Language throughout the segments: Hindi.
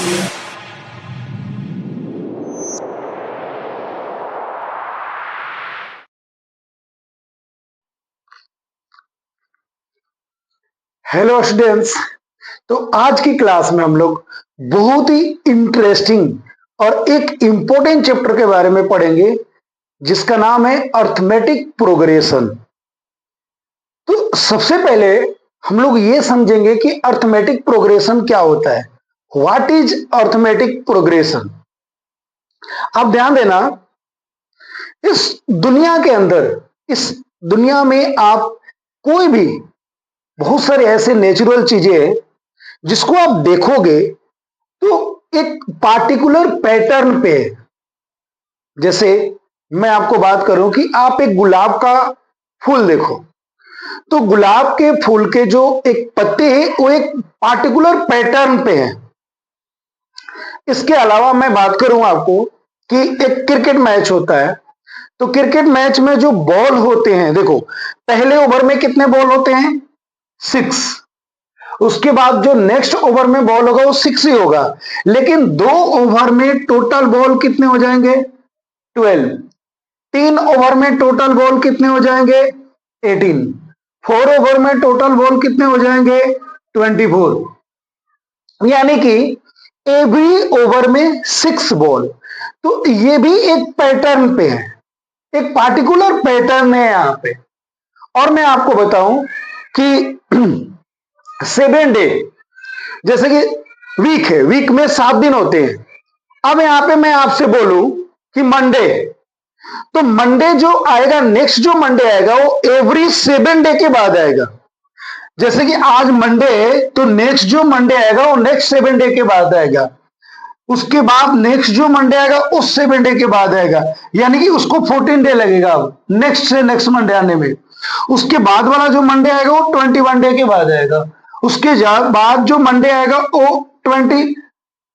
Hello students. तो आज की क्लास में हम लोग बहुत ही इंटरेस्टिंग और एक इंपॉर्टेंट चैप्टर के बारे में पढ़ेंगे जिसका नाम है अर्थमेटिक प्रोग्रेशन। तो सबसे पहले हम लोग ये समझेंगे कि अर्थमेटिक प्रोग्रेशन क्या होता है। What is arithmetic progression? आप ध्यान देना, इस दुनिया के अंदर, इस दुनिया में आप कोई भी बहुत सारे ऐसे नेचुरल चीजें हैं जिसको आप देखोगे तो एक पार्टिकुलर पैटर्न पे है। जैसे मैं आपको बात करूं कि आप एक गुलाब का फूल देखो, तो गुलाब के फूल के जो एक पत्ते हैं वो एक पार्टिकुलर पैटर्न पे है। इसके अलावा मैं बात करूं आपको कि एक क्रिकेट मैच होता है, तो क्रिकेट मैच में जो बॉल होते हैं, देखो पहले ओवर में कितने बॉल होते हैं? 6। उसके बाद जो नेक्स्ट ओवर में बॉल होगा वो 6 ही होगा, लेकिन 2 ओवर में टोटल बॉल कितने हो जाएंगे? 12। 3 ओवर में टोटल बॉल कितने हो जाएंगे? 18। 4 ओवर में टोटल बॉल कितने हो जाएंगे? 24। यानी कि एवरी ओवर में 6 बॉल। तो ये भी एक पैटर्न पे है, एक पार्टिकुलर पैटर्न है यहां पे। और मैं आपको बताऊं कि 7 डे, जैसे कि वीक है, वीक में 7 दिन होते हैं। अब यहां पे मैं आपसे बोलूं कि मंडे, तो मंडे जो आएगा, नेक्स्ट जो मंडे आएगा वो एवरी 7 डे के बाद आएगा। जैसे कि आज मंडे है तो नेक्स्ट जो मंडे आएगा वो नेक्स्ट 7 डे के बाद आएगा। उसके बाद नेक्स्ट जो मंडे आएगा उस 7 डे के बाद आएगा, यानी कि उसको 14 डे लगेगा अब नेक्स्ट से नेक्स्ट मंडे आने में। उसके बाद वाला जो मंडे आएगा वो 21 डे के बाद आएगा। उसके बाद जो मंडे आएगा वो 28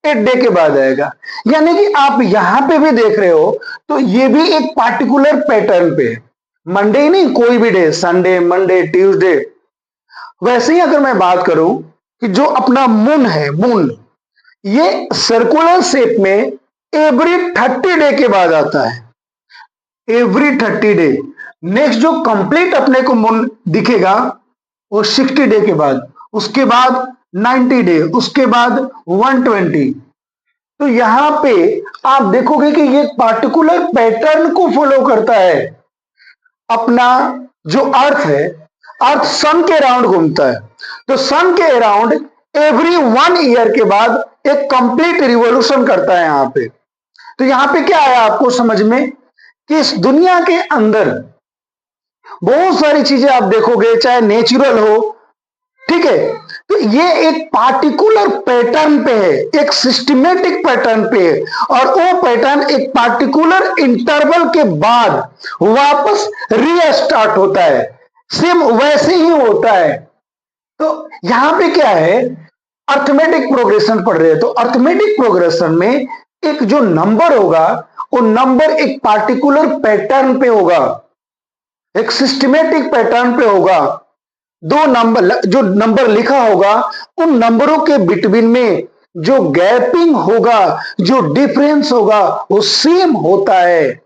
डे के बाद आएगा। यानी कि आप यहां पे भी देख रहे हो तो ये भी एक पार्टिकुलर पैटर्न पे है। मंडे ही नहीं, कोई भी डे, संडे, मंडे, ट्यूसडे। वैसे ही अगर मैं बात करूं कि जो अपना मून है, मून ये सर्कुलर शेप में एवरी 30 डे के बाद आता है, एवरी 30 डे। नेक्स्ट जो कंप्लीट अपने को मून दिखेगा वो 60 डे के बाद, उसके बाद 90 डे, उसके बाद 120। तो यहां पे आप देखोगे कि ये पार्टिकुलर पैटर्न को फॉलो करता है। अपना जो अर्थ है, अर्थ सन के अराउंड घूमता है, तो सन के अराउंड एवरी 1 ईयर के बाद एक कंप्लीट रिवॉल्यूशन करता है यहां पे। तो यहां पे क्या आया आपको समझ में कि इस दुनिया के अंदर बहुत सारी चीजें आप देखोगे, चाहे नेचुरल हो, ठीक है, तो ये एक पार्टिकुलर पैटर्न पे है, एक सिस्टमेटिक पैटर्न पे है, और वो पैटर्न एक पार्टिकुलर इंटरवल के बाद वापस रीस्टार्ट होता है, सेम वैसे ही होता है। तो यहां पे क्या है, अर्थमेटिक प्रोग्रेशन पढ़ रहे हैं, तो अर्थमेटिक प्रोग्रेशन में एक जो नंबर होगा वो नंबर एक पार्टिकुलर पैटर्न पे होगा, एक सिस्टमेटिक पैटर्न पे होगा। 2 नंबर, जो नंबर लिखा होगा उन नंबरों के बिटवीन में जो गैपिंग होगा, जो डिफरेंस होगा वो सेम होता है।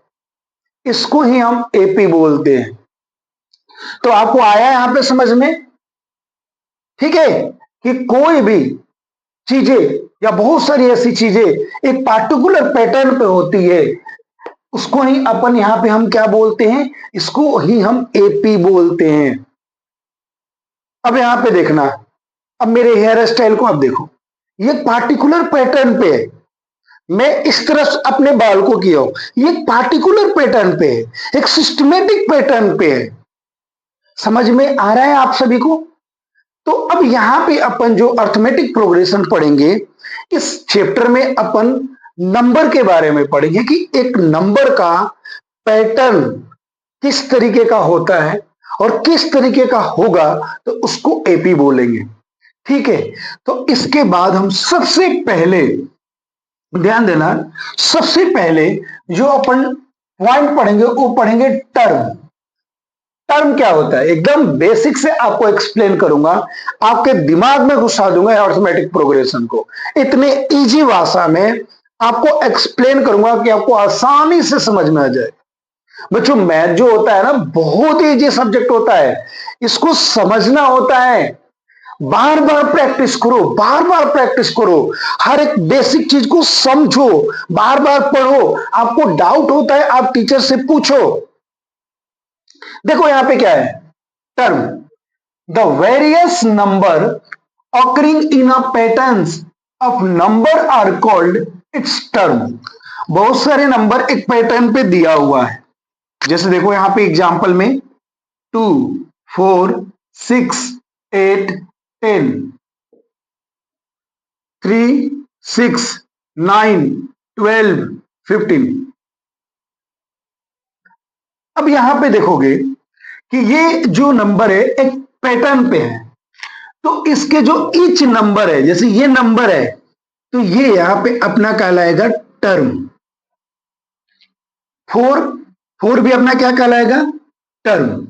इसको ही हम एपी बोलते हैं। तो आपको आया यहां पे समझ में, ठीक है, कि कोई भी चीजें या बहुत सारी ऐसी चीजें एक पार्टिकुलर पैटर्न पे होती है, उसको ही अपन यहां पे हम क्या बोलते हैं, इसको ही हम एपी बोलते हैं। अब यहां पे देखना, अब मेरे हेयर स्टाइल को आप देखो, ये पार्टिकुलर पैटर्न पे है, मैं इस तरह से अपने बाल को किया हूं, ये पार्टिकुलर पैटर्न पे है, एक सिस्टमेटिक पैटर्न पे है। समझ में आ रहा है आप सभी को? तो अब यहां पे अपन जो अर्थमेटिक प्रोग्रेशन पढ़ेंगे, इस चैप्टर में अपन नंबर के बारे में पढ़ेंगे कि एक नंबर का पैटर्न किस तरीके का होता है और किस तरीके का होगा, तो उसको एपी बोलेंगे, ठीक है। तो इसके बाद हम सबसे पहले ध्यान देना, सबसे पहले जो अपन पॉइंट पढ़ेंगे वो पढ़ेंगे टर्म। टर्म क्या होता है, एकदम बेसिक से आपको एक्सप्लेन करूंगा, आपके दिमाग में घुसा दूंगा अरिथमेटिक प्रोग्रेशन को, इतने इजी भाषा में आपको एक्सप्लेन करूंगा कि आपको आसानी से समझ में आ जाए। बच्चों मैथ जो होता है ना, बहुत ही इजी सब्जेक्ट होता है, इसको समझना होता है, बार बार प्रैक्टिस करो, बार बार प्रैक्टिस करो, हर एक बेसिक चीज को समझो, बार बार पढ़ो, आपको डाउट होता है आप टीचर से पूछो। देखो यहां पे क्या है, term, the various number occurring in a patterns of number are called its term. बहुत सारे नंबर एक पैटर्न पे दिया हुआ है, जैसे देखो यहां पे एग्जांपल में 2, 4, 6, 8, 10, 3, 6, 9, 12, 15। अब यहां पे देखोगे कि ये जो नंबर है एक पैटर्न पे है, तो इसके जो ईच नंबर है, जैसे ये नंबर है, तो ये यहां पे अपना कहलाएगा टर्म। 4 भी अपना क्या कहलाएगा, टर्म।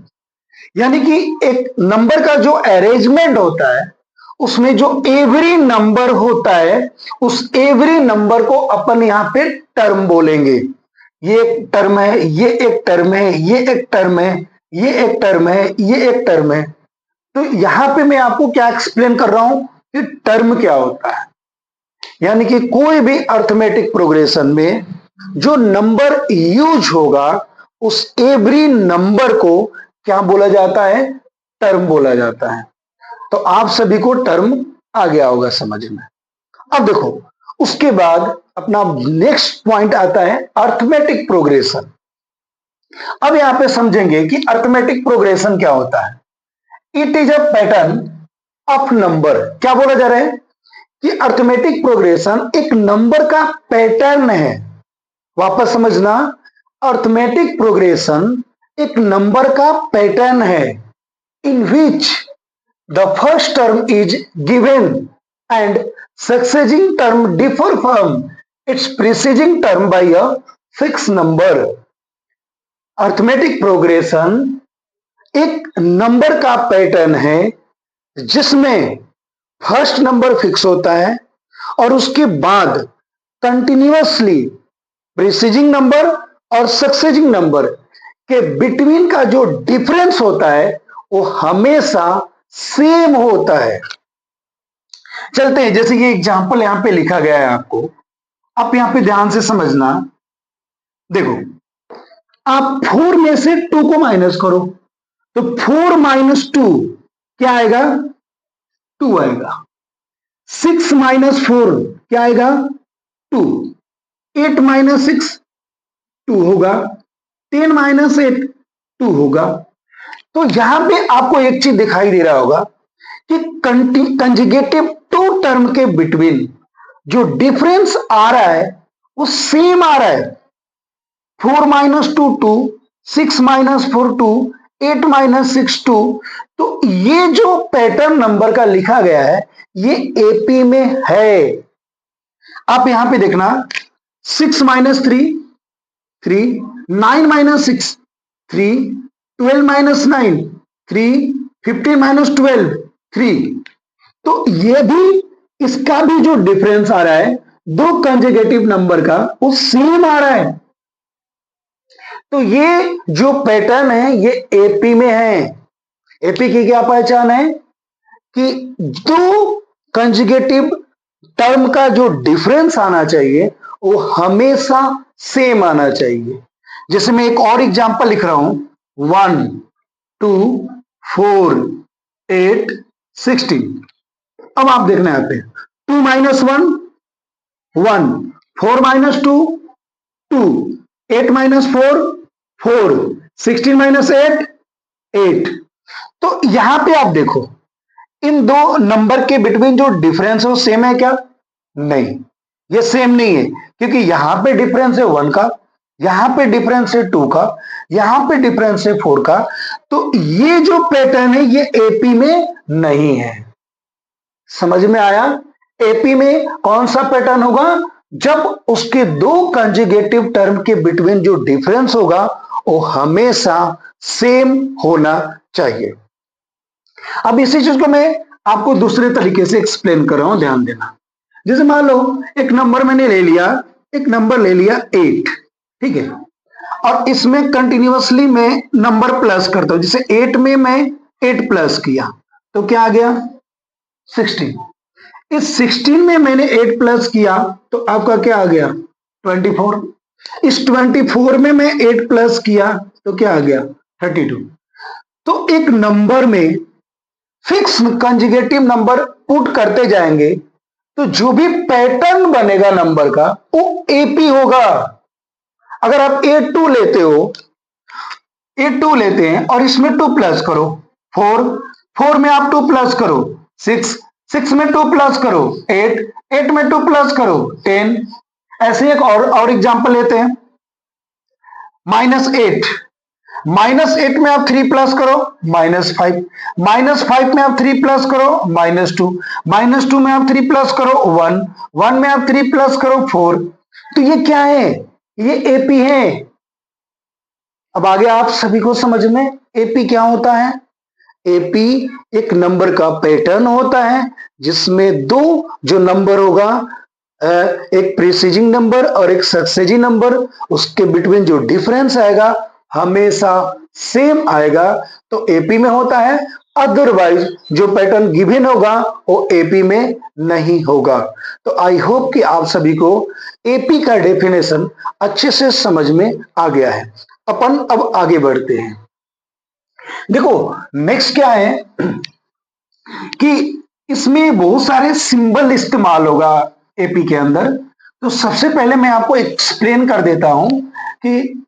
यानी कि एक नंबर का जो अरेंजमेंट होता है, उसमें जो एवरी नंबर होता है, उस एवरी नंबर को अपन यहां पे टर्म बोलेंगे। ये एक टर्म है, ये एक टर्म है, ये एक टर्म है, ये एक टर्म है, ये एक टर्म है। तो यहां पे मैं आपको क्या एक्सप्लेन कर रहा हूं कि टर्म क्या होता है। यानी कि कोई भी अरिथमेटिक प्रोग्रेशन में जो नंबर यूज होगा, उस एवरी नंबर को क्या बोला जाता है, टर्म बोला जाता है। तो आप सभी को टर्म आ गया होगा समझ में। अब देखो उसके बाद अपना नेक्स्ट पॉइंट आता है अरिथमेटिक प्रोग्रेशन। अब यहां पे समझेंगे कि अरिथमेटिक प्रोग्रेशन क्या होता है। It is a pattern of number. क्या बोला जा रहा है कि अरिथमेटिक प्रोग्रेशन एक नंबर का पैटर्न है। वापस समझना, अरिथमेटिक प्रोग्रेशन एक नंबर का पैटर्न है, in which the first term is given and succeeding term differ from its preceding term by a fix number. Arithmetic progression एक नंबर का पैटर्न है जिसमें फर्स्ट नंबर फिक्स होता है और उसके बाद कंटिन्यूअसली प्रीसीडिंग नंबर और सक्सेसिंग नंबर के बिटवीन का जो डिफरेंस होता है वो हमेशा सेम होता है। चलते हैं, जैसे ये एग्जांपल यहां पे लिखा गया है आपको, आप यहां पे ध्यान से समझना। देखो आप 4 में से 2 को माइनस करो, तो 4 माइनस 2 क्या आएगा, 2 आएगा। 6 माइनस 4 क्या आएगा, 2। 8 माइनस 6 2 होगा। 10 माइनस 8 2 होगा। तो यहां पे आपको एक चीज दिखाई दे रहा होगा कि कंजुगेटिव टू टर्म के बिटवीन जो डिफरेंस आ रहा है वो सेम आ रहा है। 4 माइनस 2 2, 6 माइनस 4 2, 8 माइनस 6 2। तो ये जो पैटर्न नंबर का लिखा गया है ये एपी में है। आप यहां पे देखना, 6 माइनस 3 3, 9 माइनस 6 3, 12 माइनस 9 3, 15 माइनस 12 3। तो ये भी, इसका भी जो डिफरेंस आ रहा है दो कंजुगेटिव नंबर का वो सेम आ रहा है। तो ये जो पैटर्न है ये एपी में है। एपी की क्या पहचान है कि दो कंजुगेटिव टर्म का जो डिफरेंस आना चाहिए वो हमेशा सेम आना चाहिए। जैसे मैं एक और एग्जांपल लिख रहा हूं, 1 2 4 8 16। अब आप देखना यहां पे 2 माइनस 1 1, 4 माइनस 2 2, 8 माइनस 4 4, 16 माइनस 8 8। तो यहां पे आप देखो इन दो नंबर के बिटवीन जो डिफरेंस है वो सेम है क्या, नहीं, ये सेम नहीं है, क्योंकि यहां पे डिफरेंस है 1 का, यहां पे डिफरेंस है 2 का, यहां पे डिफरेंस है 4 का। तो ये जो पैटर्न है ये एपी में नहीं है। समझ में आया। एपी में कौन सा पैटर्न होगा, जब उसके दो कंजुगेटिव टर्म के बिटवीन जो डिफरेंस होगा वो हमेशा सेम होना चाहिए। अब इसी चीज को मैं आपको दूसरे तरीके से एक्सप्लेन कर रहा हूं, ध्यान देना। जैसे मान लो एक नंबर मैंने ले लिया, एक नंबर ले लिया 8, ठीक है, और इसमें कंटिन्यूअसली मैं नंबर प्लस करता हूं। जैसे 8 में मैं 8 प्लस किया तो क्या आ गया 16। इस 16 में मैंने 8 प्लस किया तो आपका क्या आ गया 24। इस 24 में मैं 8 प्लस किया तो क्या आ गया 32। तो एक नंबर में फिक्स कंजुगेटिव नंबर पुट करते जाएंगे तो जो भी पैटर्न बनेगा नंबर का वो एपी होगा। अगर आप 82 लेते हो, 82 लेते हैं और इसमें 2 प्लस करो 4, 4 में आप 2 प्लस करो 6, 6 में 2 प्लस करो 8, 8 में 2 प्लस करो 10। ऐसे एक और एग्जांपल लेते हैं, -8, -8 में आप 3 प्लस करो -5, -5 में आप 3 प्लस करो -2, -2 में आप 3 प्लस करो 1, 1 में आप 3 प्लस करो 4। तो ये क्या है, ये एपी है। अब आगे आप सभी को समझ में एपी क्या होता है। एपी एक नंबर का पैटर्न होता है जिसमें दो जो नंबर होगा, एक प्रीसीजिंग नंबर और एक सक्सेसिव नंबर, उसके बिटवीन जो डिफरेंस आएगा हमेशा सेम आएगा, तो एपी में होता है। अदरवाइज जो पैटर्न गिवन होगा वो एपी में नहीं होगा। तो आई होप कि आप सभी को एपी का डेफिनेशन अच्छे से समझ में आ गया है। अपन अब आगे बढ़ते हैं। देखो नेक्स्ट क्या है कि इसमें बहुत सारे सिंबल इस्तेमाल होगा एपी के अंदर। तो सबसे पहले मैं आपको एक्सप्लेन कर देता हूं कि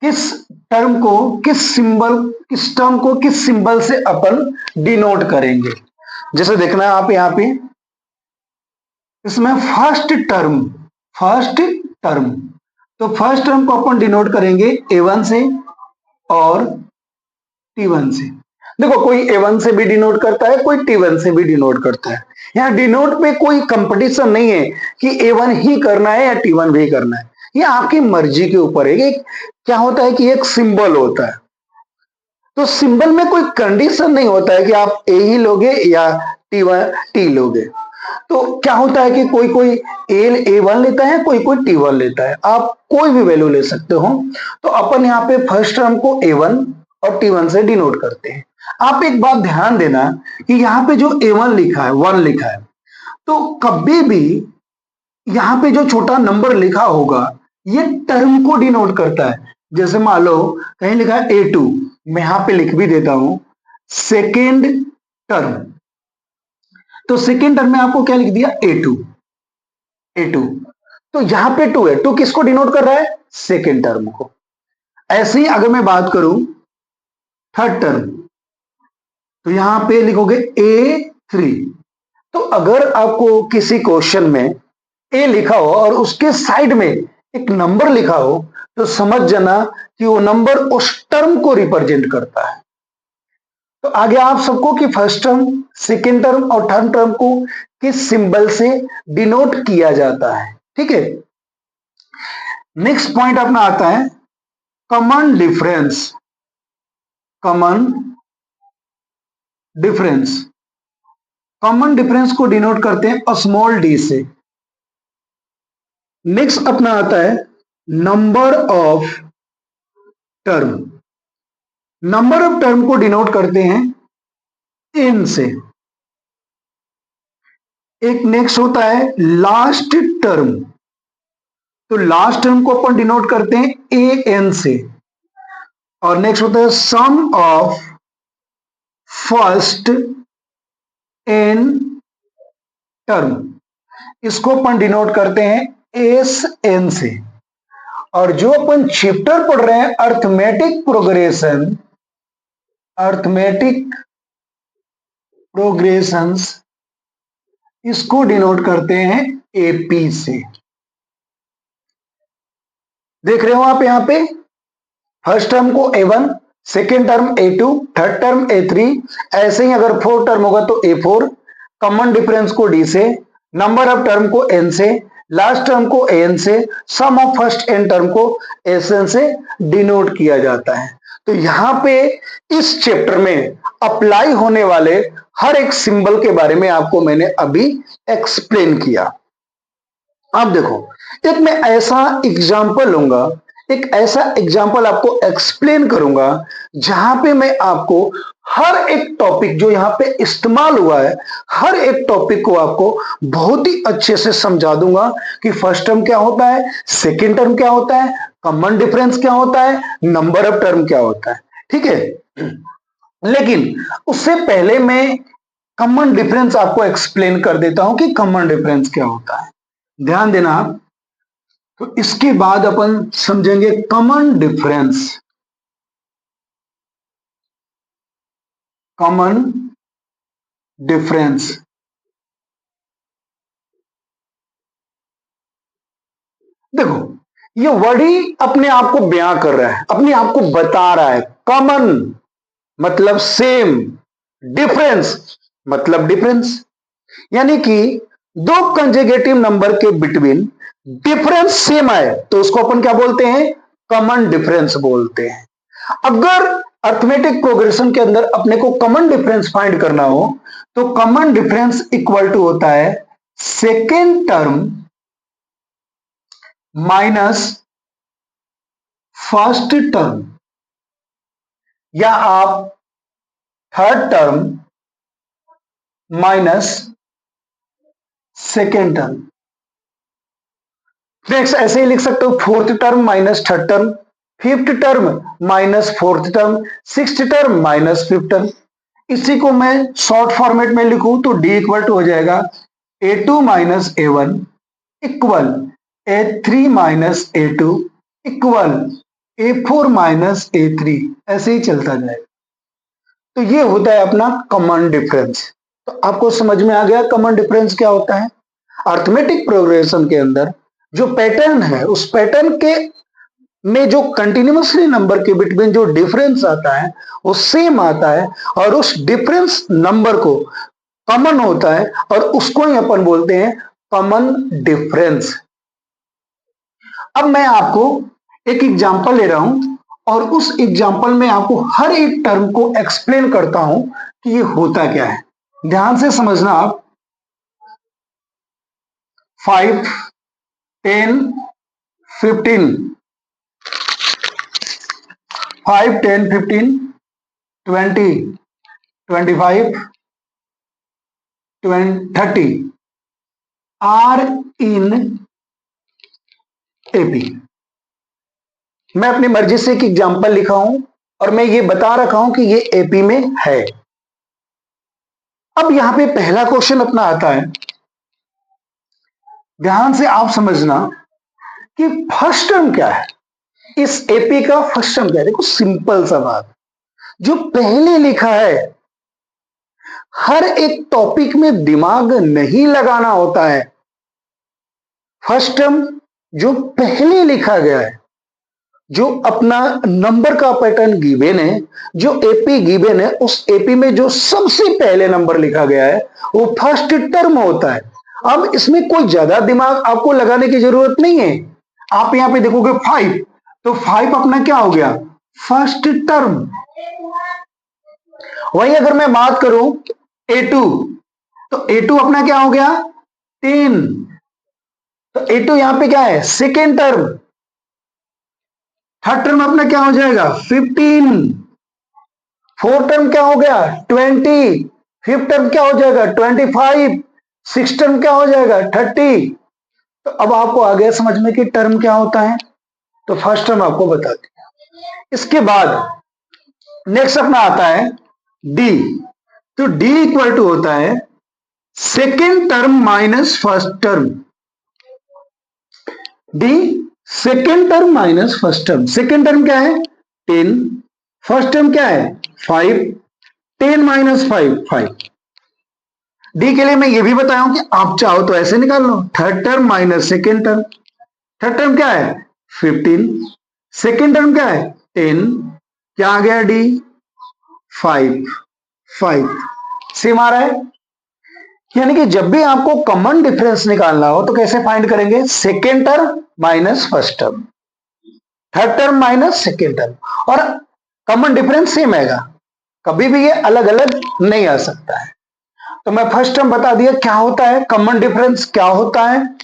किस टर्म को किस टर्म को किस सिंबल से अपन डिनोट करेंगे। जैसे देखना है आप यहां पे, इसमें फर्स्ट टर्म, तो फर्स्ट टर्म को अपन डिनोट करेंगे A1 से और T1 से। देखो कोई A1 से भी डिनोट करता है, कोई T1 से भी डिनोट करता है। यहाँ डिनोट पे कोई कंपटीशन नहीं है कि A1 ही करना है या T1 भी करना है, ये आपकी मर्जी के ऊपर है। क्या होता है कि एक सिंबल होता है, तो सिंबल में कोई कंडीशन नहीं होता है कि आप ए ही लोगे या टी लोगे। तो क्या होता है कि कोई कोई A1 लेता है, कोई कोई T1 लेता है, आप कोई भी वैल्यू ले सकते हो। तो अपन यहाँ पे फर्स्ट टर्म को A1 और T1 से डिनोट करते हैं। आप एक बात ध्यान देना कि यहाँ पे जो A1 लिखा है, 1 लिखा है, तो कभी भी यहाँ पे जो छोटा नंबर लिखा होगा ये टर्म को डिनोट करता है। जैसे मान लो कहीं लिखा है A2, मैं यहां पे लिख भी देता हूं सेकेंड टर्म, तो सेकेंड टर्म में आपको क्या लिख दिया A2, तो यहां पे 2 है, 2 किसको डिनोट कर रहा है सेकेंड टर्म को। ऐसे ही अगर मैं बात करूं थर्ड टर्म, तो यहां पे लिखोगे A3। तो अगर आपको किसी क्वेश्चन में ए लिखा हो और उसके साइड में एक नंबर लिखा हो तो समझ जाना कि वो नंबर उस टर्म को रिप्रेजेंट करता है। तो आगे आप सबको कि फर्स्ट टर्म, सेकेंड टर्म और थर्ड टर्म को किस सिंबल से डिनोट किया जाता है, ठीक है। नेक्स्ट पॉइंट अपना आता है कॉमन डिफरेंस। कॉमन डिफरेंस को डिनोट करते हैं स्मॉल डी से। नेक्स्ट अपना आता है number of term. Number of term को डिनोट करते हैं एन से। एक नेक्स्ट होता है लास्ट टर्म, तो लास्ट टर्म को अपन डिनोट करते हैं ए एन से। और नेक्स्ट होता है सम ऑफ फर्स्ट एन टर्म, इसको अपन डिनोट करते हैं एस एन से। और जो अपन चैप्टर पढ़ रहे हैं अर्थमेटिक प्रोग्रेशंस, इसको डिनोट करते हैं एपी से। देख रहे हो आप यहां पे फर्स्ट टर्म को A1, second term A2, third term A3, ऐसे ही अगर फोर्थ टर्म होगा तो A4। कॉमन डिफरेंस को D से, नंबर ऑफ टर्म को N से, लास्ट टर्म को एन से, सम ऑफ फर्स्ट एन टर्म को एस एन से डिनोट किया जाता है। तो यहां पे इस चैप्टर में अप्लाई होने वाले हर एक सिंबल के बारे में आपको मैंने अभी एक्सप्लेन किया। आप देखो, एक मैं ऐसा एग्जाम्पल लूंगा, एक ऐसा एग्जाम्पल आपको एक्सप्लेन करूंगा जहां पे मैं आपको हर एक टॉपिक जो यहां पे इस्तेमाल हुआ है, हर एक टॉपिक को आपको बहुत ही अच्छे से समझा दूंगा कि फर्स्ट टर्म क्या होता है, सेकेंड टर्म क्या होता है, कॉमन डिफरेंस क्या होता है, नंबर ऑफ टर्म क्या होता है। ठीक है, लेकिन उससे पहले मैं कॉमन डिफरेंस आपको एक्सप्लेन कर देता हूं कि कॉमन डिफरेंस क्या होता है। ध्यान देना आप। तो इसके बाद अपन समझेंगे कॉमन डिफरेंस। कॉमन डिफरेंस, देखो ये वर्ड ही अपने आप को बयां कर रहा है, अपने आप को बता रहा है। कॉमन मतलब सेम, डिफरेंस मतलब डिफरेंस, यानी कि दो कंजुगेटिव नंबर के बिटवीन डिफरेंस सेम है तो उसको अपन क्या बोलते हैं, कॉमन डिफरेंस बोलते हैं। अगर अर्थमेटिक प्रोग्रेशन के अंदर अपने को कॉमन डिफरेंस फाइंड करना हो तो कॉमन डिफरेंस इक्वल टू होता है second term minus first term, या आप third term minus second term. Next ऐसे ही लिख सकते हो, fourth term minus third term, fifth term minus fourth term, sixth term minus fifth term. इसी को मैं शॉर्ट फॉर्मेट में लिखूं तो डी इक्वल टू हो जाएगा A2 minus A1 equal A3 minus A2 equal A4 minus A3, ऐसे ही चलता जाएगा। तो ये होता है अपना कॉमन डिफरेंस। तो आपको समझ में आ गया कॉमन डिफरेंस क्या होता है। अर्थमेटिक प्रोग्रेशन के अंदर जो पैटर्न है उस पैटर्न के में जो कंटिन्यूसली नंबर के बिटवीन जो डिफरेंस आता है वो सेम आता है, और उस डिफरेंस नंबर को कॉमन होता है और उसको ही अपन बोलते हैं कॉमन डिफरेंस। अब मैं आपको एक एग्जांपल ले रहा हूं और उस एग्जांपल में आपको हर एक टर्म को एक्सप्लेन करता हूं कि ये होता क्या है। ध्यान से समझना आप। 5, 10, 15, 5, 10, 15, 20, 25, 30 आर इन एपी। मैं अपनी मर्जी से एक एग्जांपल लिखा हूं और मैं ये बता रखा हूं कि ये एपी में है। अब यहां पे पहला क्वेश्चन अपना आता है, ध्यान से आप समझना कि फर्स्ट टर्म क्या है, इस एपी का फर्स्ट टर्म क्या है। देखो सिंपल सा बात, जो पहले लिखा है, हर एक टॉपिक में दिमाग नहीं लगाना होता है। फर्स्ट टर्म जो पहले लिखा गया है, जो अपना नंबर का पैटर्न गिवन है, जो एपी गिवन है, उस एपी में जो सबसे पहले नंबर लिखा गया है वो फर्स्ट टर्म होता है। अब इसमें कोई ज्यादा दिमाग आपको लगाने की जरूरत नहीं है। आप यहां पे देखोगे 5, तो 5 अपना क्या हो गया, फर्स्ट टर्म। वही अगर मैं बात करूं A2, तो A2 अपना क्या हो गया 10, तो A2 यहां पे क्या है सेकेंड टर्म। थर्ड टर्म अपना क्या हो जाएगा 15, फोर्थ टर्म क्या हो गया 20, फिफ्थ टर्म क्या हो जाएगा 25, सिक्स टर्म क्या हो जाएगा 30। तो अब आपको आ गया समझ में कि टर्म क्या होता है। तो फर्स्ट टर्म आपको बता दिया। इसके बाद नेक्स्ट अपना आता है डी। तो डी इक्वल टू होता है second term minus first term. D second term minus first term. Second term क्या है 10, फर्स्ट टर्म क्या है 5, 10 माइनस 5, 5। डी के लिए मैं ये भी बताया हूं कि आप चाहो तो ऐसे निकाल लो, third term minus second term. Third term क्या है 15, सेकेंड टर्म क्या है 10, क्या आ गया डी 5, 5 सेम आ रहा है। यानी कि जब भी आपको कॉमन डिफरेंस निकालना हो तो कैसे फाइंड करेंगे? Second term minus first term, third term minus second term, और कॉमन डिफरेंस सेम आएगा, कभी भी ये अलग अलग नहीं आ सकता है। तो मैं फर्स्ट टर्म बता दिया क्या होता है, कॉमन डिफरेंस क्या होता है।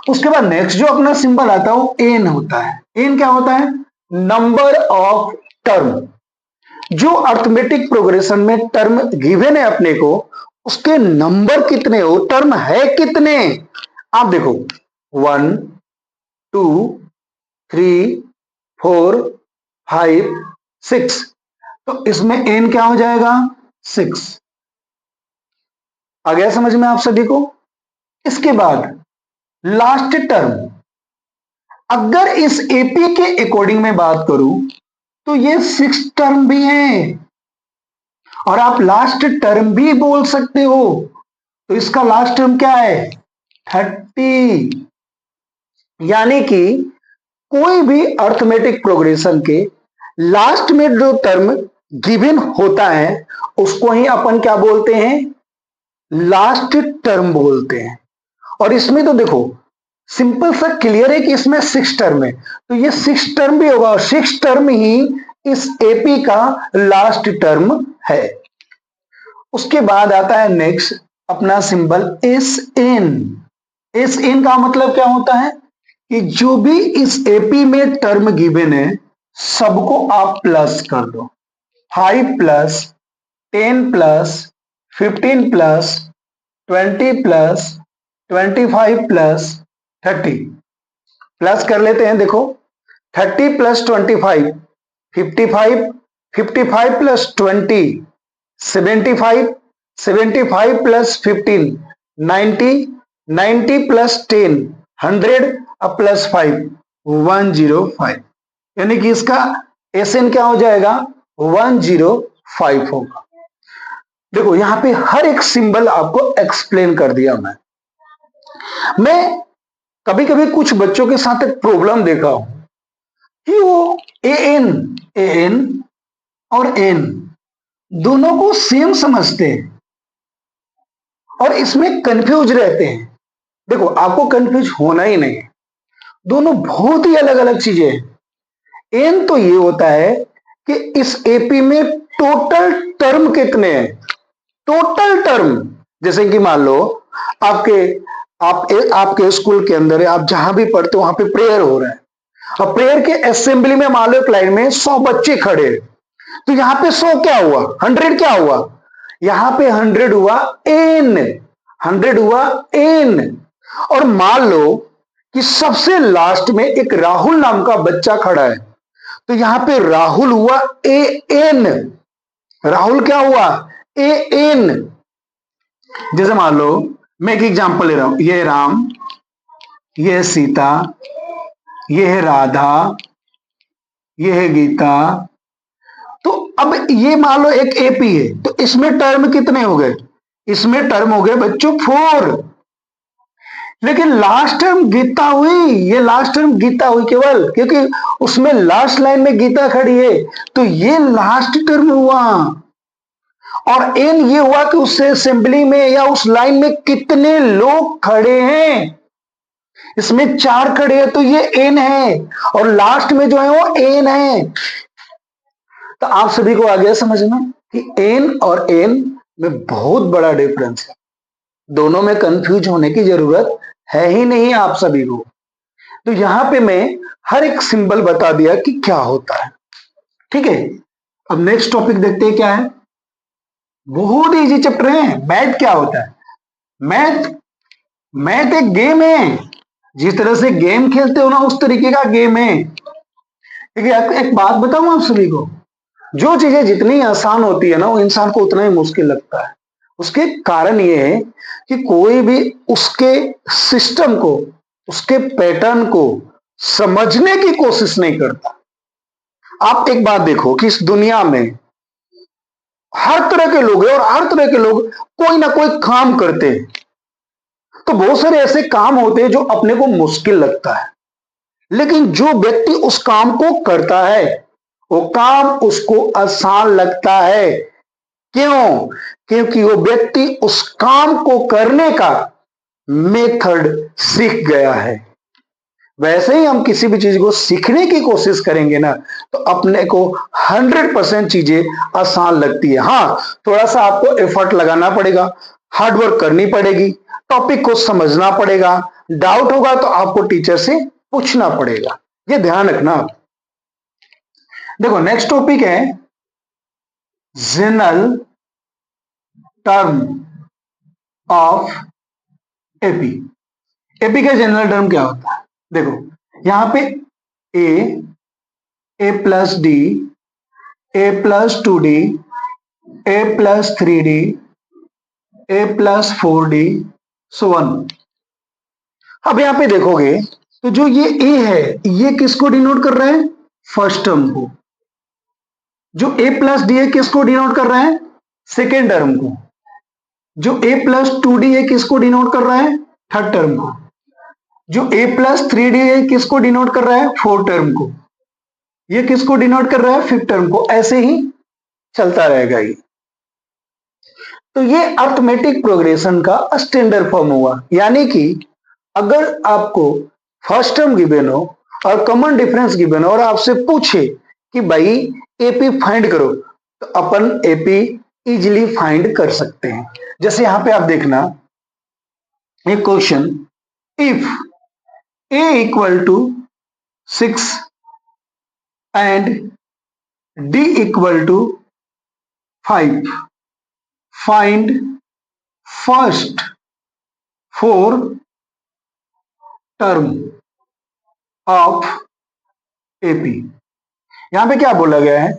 उसके बाद नेक्स्ट जो अपना सिंबल आता है वो एन होता है। एन क्या होता है? Number of term. जो अर्थमेटिक प्रोग्रेशन में टर्म गिवन है अपने को, उसके नंबर कितने हो, टर्म है कितने। आप देखो 1 2 3 4 5 6, तो इसमें एन क्या हो जाएगा? 6। आ गया समझ में आप सभी को? इसके बाद लास्ट टर्म, अगर इस एपी के अकॉर्डिंग में बात करूं तो ये 6 टर्म भी है, और आप लास्ट टर्म भी बोल सकते हो। तो इसका लास्ट टर्म क्या है? 30। यानी कि कोई भी अर्थमेटिक प्रोग्रेशन के लास्ट में जो टर्म गिवन होता है उसको ही अपन क्या बोलते हैं? लास्ट टर्म बोलते हैं। और इसमें तो देखो सिंपल सा क्लियर है कि इसमें 6 टर्म है, तो ये 6 टर्म भी होगा, और 6 टर्म ही इस एपी का लास्ट टर्म है। उसके बाद आता है नेक्स्ट अपना symbol S N. S N का मतलब क्या होता है कि जो भी इस एपी में टर्म गिवन है सबको आप प्लस कर दो। 5 plus 10 plus 15 plus 20 plus 25 plus 30, plus कर लेते हैं। देखो 30 प्लस 25 55, 55 प्लस 20 75, 75 प्लस 15 90, 90 प्लस 10 100, अब प्लस 5 105, यानी कि इसका एसएन क्या हो जाएगा? 105 होगा। देखो यहां पे हर एक सिंबल आपको एक्सप्लेन कर दिया मैं कभी कभी कुछ बच्चों के साथ एक प्रॉब्लम देखा हूं कि वो एन एन और एन दोनों को सेम समझते हैं और इसमें कंफ्यूज रहते हैं। देखो आपको कंफ्यूज होना ही नहीं है, दोनों बहुत ही अलग अलग चीजें हैं। एन तो ये होता है कि इस एपी में टोटल टर्म कितने हैं, टोटल टर्म। जैसे कि मान लो आपके आपके स्कूल के अंदर आप जहां भी पढ़ते हो वहां पे प्रेयर हो रहा है, और प्रेयर के असेंबली में मान लो एक लाइन में 100 बच्चे खड़े, तो यहां पे 100 क्या हुआ? 100 क्या हुआ? यहां पे 100 हुआ एन, 100 हुआ एन। और मान लो कि सबसे लास्ट में एक राहुल नाम का बच्चा खड़ा है, तो यहां पे राहुल हुआ ए एन। राहुल क्या हुआ? A N. जैसे मान लो मैं एक एग्जांपल ले रहा हूं, ये राम, ये सीता, ये है राधा, ये है गीता। तो अब ये मान लो एक एपी है, तो इसमें टर्म कितने हो गए? इसमें टर्म हो गए बच्चों 4। लेकिन लास्ट टर्म गीता हुई, ये लास्ट टर्म गीता हुई केवल, क्योंकि उसमें लास्ट लाइन में गीता खड़ी है, तो ये लास्ट टर्म हुआ। और एन ये हुआ कि उस असेंबली में या उस लाइन में कितने लोग खड़े हैं। इसमें 4 खड़े हैं तो ये एन है, और लास्ट में जो है वो एन है। तो आप सभी को आ गया समझ में कि एन और एन में बहुत बड़ा डिफरेंस है, दोनों में कंफ्यूज होने की जरूरत है ही नहीं आप सभी को। तो यहां पे मैं हर एक सिंबल बता दिया कि क्या होता है। ठीक है, अब नेक्स्ट टॉपिक देखते हैं क्या है। बहुत इजी चैप्टर है। मैथ क्या होता है? मैथ मैथ एक गेम है, जिस तरह से गेम खेलते हो ना उस तरीके का गेम है। ठीक है, एक बात बताऊं आप सभी को, जो चीजें जितनी आसान होती है ना वो इंसान को उतना ही मुश्किल लगता है। उसके कारण ये है कि कोई भी उसके सिस्टम को, उसके पैटर्न को समझने की कोशिश नहीं करता। आप एक बात देखो कि इस दुनिया में हर तरह के लोग हैं, और हर तरह के लोग कोई ना कोई काम करते हैं। तो बहुत सारे ऐसे काम होते हैं जो अपने को मुश्किल लगता है, लेकिन जो व्यक्ति उस काम को करता है वो काम उसको आसान लगता है। क्यों? क्योंकि वो व्यक्ति उस काम को करने का मेथड सीख गया है। वैसे ही हम किसी भी चीज को सीखने की कोशिश करेंगे ना, तो अपने को 100% चीजें आसान लगती है। हाँ, थोड़ा सा आपको एफर्ट लगाना पड़ेगा, हार्डवर्क करनी पड़ेगी, टॉपिक को समझना पड़ेगा, डाउट होगा तो आपको टीचर से पूछना पड़ेगा, ये ध्यान रखना आप। देखो नेक्स्ट टॉपिक है general term of AP. AP का जनरल टर्म क्या होता है? देखो यहां पे ए प्लस डी, ए प्लस 2D, ए प्लस 3D, ए प्लस 4D, सो वन। अब यहां पे देखोगे तो जो ये ए है, ये किसको डिनोट कर रहा है? फर्स्ट टर्म को। जो ए प्लस डी है किसको डिनोट कर रहा है? सेकेंड टर्म को। जो ए प्लस 2D है किसको डिनोट कर रहा है? थर्ड टर्म को। जो ए प्लस 3D है किसको डिनोट कर रहा है? फोर्थ टर्म को। ये किसको डिनोट कर रहा है? फिफ्थ टर्म को। ऐसे ही चलता रहेगा ये। तो ये अर्थमेटिक प्रोग्रेशन का स्टैंडर्ड फॉर्म हुआ। यानी कि अगर आपको फर्स्ट टर्म गिवन हो और कॉमन डिफरेंस गिवन हो और आपसे पूछे कि भाई एपी फाइंड करो, तो अपन एपी इजीली फाइंड कर सकते हैं। जैसे यहां पे आप देखना एक question, if a equal to 6 and d equal to 5, find first 4 term of AP। यहां पे क्या बोला गया है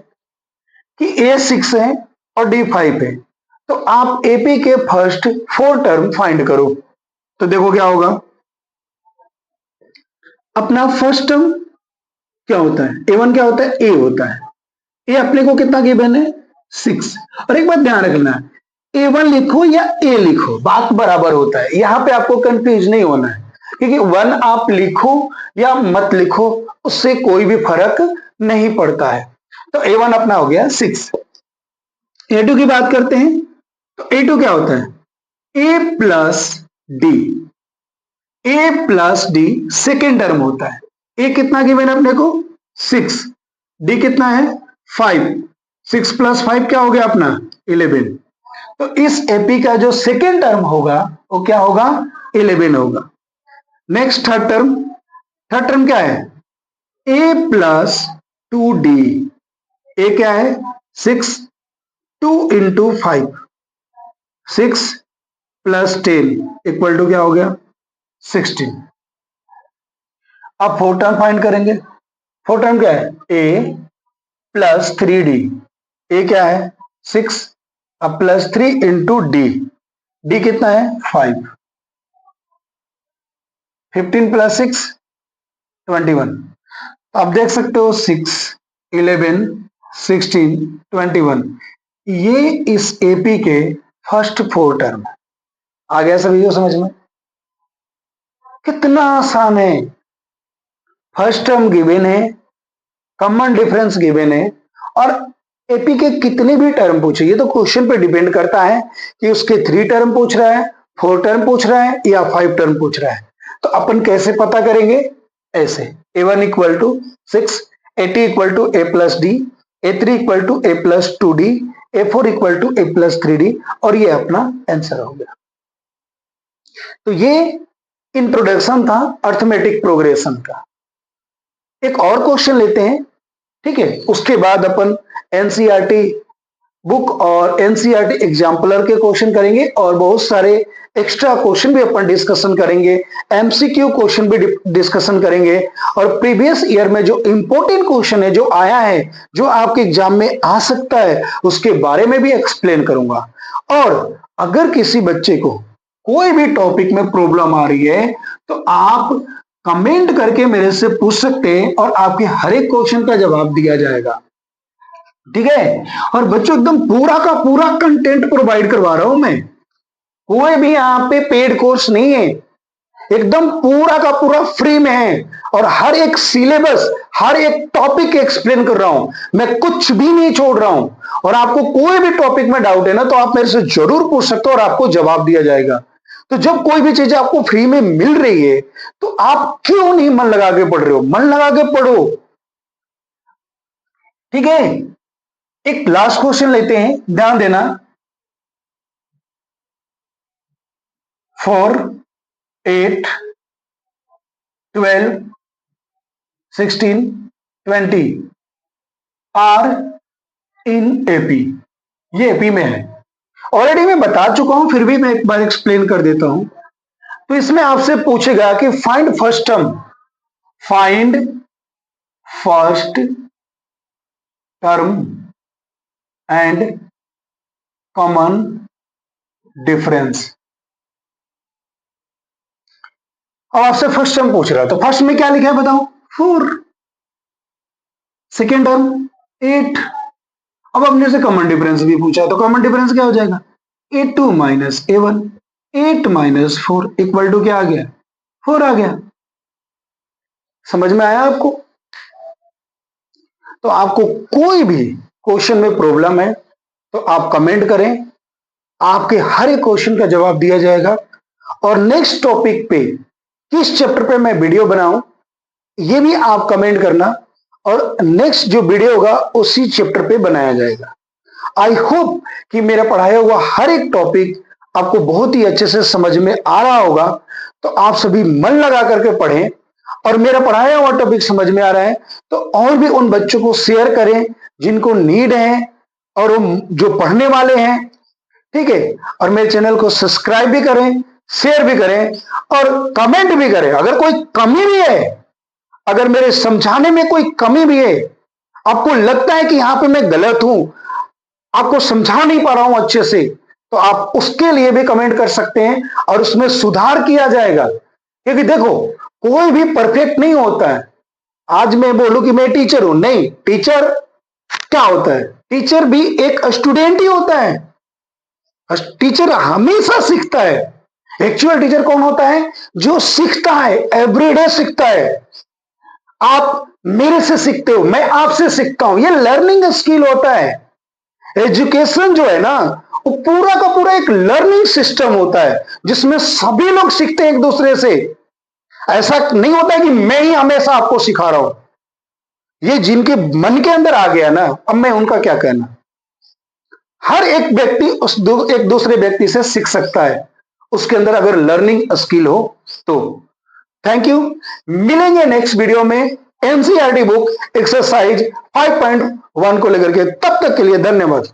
कि a 6 है और d 5 है, तो आप AP के फर्स्ट 4 टर्म फाइंड करो। तो देखो क्या होगा, अपना फर्स्ट टर्म क्या होता है? A1 क्या होता है? A होता है। ए अपने को कितना गिवन है? 6। और एक बात ध्यान रखना, A1 लिखो या A लिखो, बात बराबर होता है। यहां पे आपको कंफ्यूज नहीं होना है, क्योंकि 1 आप लिखो या मत लिखो उससे कोई भी फर्क नहीं पड़ता है। तो A1 अपना हो गया 6। A2 की बात करते हैं, तो A2 क्या होता है? A plus D. A plus D second term होता है। ए कितना गिवन है अपने को? 6। डी कितना है? 5। 6 प्लस 5 क्या हो गया अपना? 11। तो इस एपी का जो सेकेंड टर्म होगा वो क्या होगा? 11 होगा। Next third term, third term क्या है? ए प्लस 2D। ए क्या है? 6। 2 इंटू 5, 6 प्लस 10 इक्वल टू क्या हो गया? 16। अब फोर्थ टर्म फाइंड करेंगे। फोर्थ टर्म क्या है? ए प्लस 3D। ए क्या है? 6। अब प्लस 3 इंटू डी। डी कितना है? 5। 15 प्लस 6 21। आप देख सकते हो 6, 11, 16, 21, ये इस एपी के फर्स्ट 4 टर्म। आ गया सभी को समझ में? कितना आसान है। फर्स्ट टर्म गिवन है, कॉमन डिफरेंस गिवन है, और एपी के कितने भी टर्म पूछे, ये तो क्वेश्चन पे डिपेंड करता है कि उसके 3 टर्म पूछ रहा है, 4 टर्म पूछ रहा है या 5 टर्म पूछ रहा है। तो अपन कैसे पता करेंगे? ऐसे, A1 equal to 6, A2 equal to A plus D, A3 equal to A plus 2D, A4 equal to A plus 3D, और ये अपना आंसर हो गया। तो ये इंट्रोडक्शन था अर्थमेटिक प्रोग्रेशन का। एक और क्वेश्चन लेते हैं, ठीक है? उसके बाद अपन एनसीईआरटी बुक और एनसीईआरटी एग्जाम्पलर के क्वेश्चन करेंगे, और बहुत सारे एक्स्ट्रा क्वेश्चन भी अपन डिस्कशन करेंगे, एमसीक्यू क्वेश्चन भी डिस्कशन करेंगे, और प्रीवियस ईयर में जो इंपॉर्टेंट क्वेश्चन है, जो आया है, जो आपके एग्जाम में आ सकता है, उसके बारे में भी एक्सप्लेन करूंगा। और अगर किसी बच्चे को कोई भी टॉपिक में प्रॉब्लम आ रही है तो आप कमेंट करके मेरे से पूछ सकते हैं, और आपके हर एक क्वेश्चन का जवाब दिया जाएगा, ठीक है? और बच्चों एकदम पूरा का पूरा कंटेंट प्रोवाइड करवा रहा हूं मैं, कोई भी यहाँ पे पेड कोर्स नहीं है, एकदम पूरा का पूरा फ्री में है। और हर एक सिलेबस, हर एक टॉपिक एक्सप्लेन कर रहा हूं, मैं कुछ भी नहीं छोड़ रहा हूं। और आपको कोई भी टॉपिक में डाउट है ना, तो आप मेरे से जरूर पूछ सकते हो और आपको जवाब दिया जाएगा। तो जब कोई भी चीज आपको फ्री में मिल रही है, तो आप क्यों नहीं मन लगा के पढ़ रहे हो? मन लगा के पढ़ो, ठीक है। एक लास्ट क्वेश्चन लेते हैं, ध्यान देना। 4, 8, 12, 16, 20 आर इन एपी। ये एपी में है, ऑलरेडी मैं बता चुका हूं, फिर भी मैं एक बार एक्सप्लेन कर देता हूं। तो इसमें आपसे पूछेगा कि find first term, find first term and common difference. अब आपसे फर्स्ट टर्म पूछ रहा है, तो फर्स्ट में क्या लिखा है बताओ? 4। Second term 8। अब अपने से कॉमन डिफरेंस भी पूछा है, तो कॉमन डिफरेंस क्या हो जाएगा? A2 minus A1। 8 minus 4 equal to क्या आ गया? 4 आ गया। समझ में आया आपको? तो आपको कोई भी क्वेश्चन में प्रॉब्लम है तो आप कमेंट करें, आपके हर एक क्वेश्चन का जवाब दिया जाएगा। और नेक्स्ट टॉपिक पे किस चैप्टर पे मैं वीडियो बनाऊं, ये भी आप कमेंट करना, और नेक्स्ट जो वीडियो होगा उसी चैप्टर पे बनाया जाएगा। आई होप कि मेरा पढ़ाया हुआ हर एक टॉपिक आपको बहुत ही अच्छे से समझ में आ रहा होगा। तो आप सभी मन लगा करके पढ़ें, और मेरा पढ़ाया हुआ टॉपिक समझ में आ रहा है तो और भी उन बच्चों को शेयर करें जिनको नीड है और जो पढ़ने वाले हैं, ठीक है। और मेरे चैनल को सब्सक्राइब भी करें, शेयर भी करें और कमेंट भी करें। अगर कोई कमी भी है, अगर मेरे समझाने में कोई कमी भी है, आपको लगता है कि यहां पे मैं गलत हूं, आपको समझा नहीं पा रहा हूं अच्छे से, तो आप उसके लिए भी कमेंट कर सकते हैं और उसमें सुधार किया जाएगा। क्योंकि देखो, कोई भी परफेक्ट नहीं होता है। आज मैं बोलूं कि मैं टीचर हूं, नहीं, टीचर क्या होता है? टीचर भी एक स्टूडेंट ही होता है। टीचर हमेशा सीखता है। एक्चुअल टीचर कौन होता है? जो सीखता है, एवरीडे सीखता है। आप मेरे से सीखते हो, मैं आपसे सीखता हूं, ये लर्निंग स्किल होता है। एजुकेशन जो है ना, वो पूरा का पूरा एक लर्निंग सिस्टम होता है जिसमें सभी लोग सीखते हैं एक दूसरे से। ऐसा नहीं होता है कि मैं ही हमेशा आपको सिखा रहा हूं। ये जिनके मन के अंदर आ गया ना, अब मैं उनका क्या कहना। हर एक व्यक्ति एक दूसरे व्यक्ति से सीख सकता है, उसके अंदर अगर लर्निंग स्किल हो तो। Thank you. मिलेंगे नेक्स्ट वीडियो में एनसीईआरटी बुक एक्सरसाइज 5.1 को लेकर के। तब तक के लिए धन्यवाद।